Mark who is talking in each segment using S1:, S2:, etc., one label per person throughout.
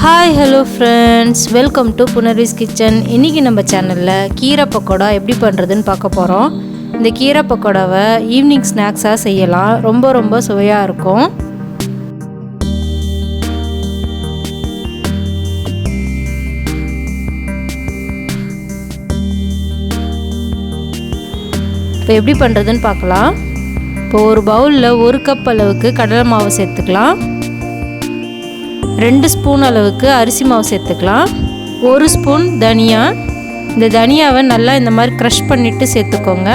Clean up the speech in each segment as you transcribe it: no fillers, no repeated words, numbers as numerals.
S1: Hi hello friends, welcome to punarvis kitchen. இன்றைக்கி நம்ம சேனலில் கீரை பக்கோடா எப்படி பண்ணுறதுன்னு பார்க்க போகிறோம். இந்த கீரை பக்கோடாவை ஈவினிங் ஸ்நாக்ஸாக செய்யலாம். ரொம்ப சுவையாக இருக்கும். இப்போ எப்படி பண்ணுறதுன்னு பார்க்கலாம். இப்போ ஒரு பவுலில் 1 கப் அளவுக்கு கடலை மாவு சேர்த்துக்கலாம். 2 ஸ்பூன் அளவுக்கு அரிசி மாவு சேர்த்துக்கலாம். 1 ஸ்பூன் தனியா. இந்த தனியாவை நல்லா இந்த மாதிரி க்ரஷ் பண்ணிவிட்டு சேர்த்துக்கோங்க.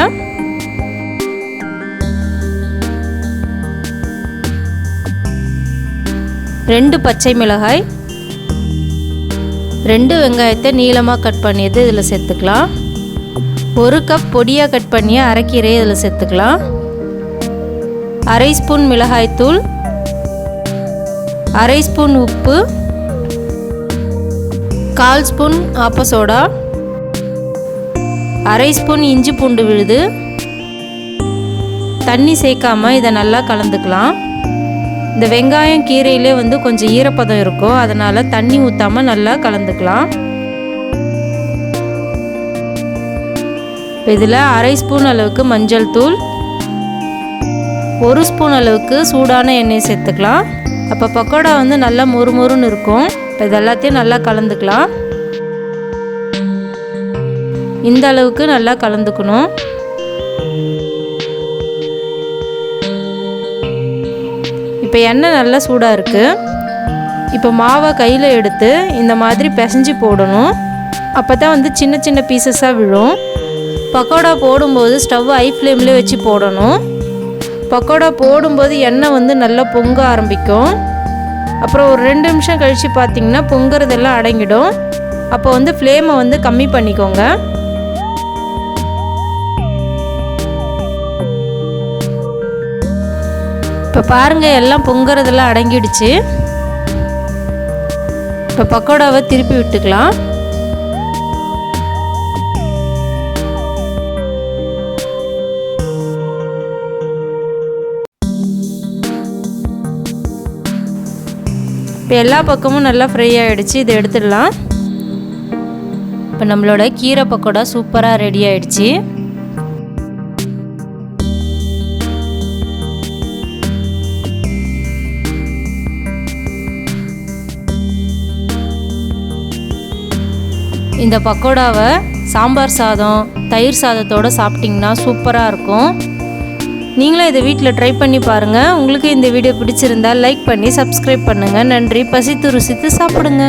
S1: ரெண்டு பச்சை மிளகாய், 2 வெங்காயத்தை நீளமாக கட் பண்ணியது இதில் சேர்த்துக்கலாம். 1 கப் பொடியாக கட் பண்ணிய அரைக்கீரையை இதில் சேர்த்துக்கலாம். அரை ஸ்பூன் மிளகாய்த்தூள், அரை ஸ்பூன் உப்பு, 1/4 ஸ்பூன் ஆப்ப சோடா, அரை ஸ்பூன் இஞ்சி பூண்டு விழுது. தண்ணி சேர்க்காமல் இதை நல்லா கலந்துக்கலாம். இந்த வெங்காயம் கீரையிலே கொஞ்சம் ஈரப்பதம் இருக்கும், அதனால் தண்ணி ஊற்றாமல் நல்லா கலந்துக்கலாம். இதில் அரை ஸ்பூன் அளவுக்கு மஞ்சள் தூள், 1 ஸ்பூன் அளவுக்கு சூடான எண்ணெய் சேர்த்துக்கலாம். அப்போ பக்கோடா நல்லா மொறுமொறுன்னு இருக்கும். இப்போ இது எல்லாத்தையும் நல்லா கலந்துக்கலாம். இந்த அளவுக்கு நல்லா கலந்துக்கணும். இப்போ எண்ணெய் நல்லா சூடாக இருக்குது. இப்போ மாவை கையில் எடுத்து இந்த மாதிரி பிசைஞ்சு போடணும். அப்போ தான் சின்ன சின்ன பீசஸாக விழும். பக்கோடா போடும்போது ஸ்டவ் ஹை ஃப்ளேம்லேயே வச்சு போடணும். பக்கோடா போடும்போது எண்ணெய் நல்லா பொங்க ஆரம்பிக்கும். அப்புறம் ஒரு 2 நிமிஷம் கழித்து பார்த்திங்கன்னா பொங்குறதெல்லாம் அடங்கிடும். அப்போ ஃப்ளேமை கம்மி பண்ணிக்கோங்க. இப்போ பாருங்கள், எல்லாம் பொங்குறதெல்லாம் அடங்கிடுச்சு. இப்போ பக்கோடாவை திருப்பி விட்டுக்கலாம். இப்போ எல்லா பக்கமும் நல்லா ஃப்ரை ஆகிடுச்சு. இதை எடுத்துடலாம். இப்போ நம்மளோட கீரை பக்கோடா சூப்பராக ரெடி ஆகிடுச்சு. இந்த பக்கோடாவை சாம்பார் சாதம், தயிர் சாதத்தோடு சாப்பிட்டிங்கன்னா சூப்பராக இருக்கும். நீங்களும் இதை வீட்டில் ட்ரை பண்ணி பாருங்கள். உங்களுக்கு இந்த வீடியோ பிடிச்சிருந்தால் லைக் பண்ணி சப்ஸ்கிரைப் பண்ணுங்கள். நன்றி. பசித்து ருசித்து சாப்பிடுங்க.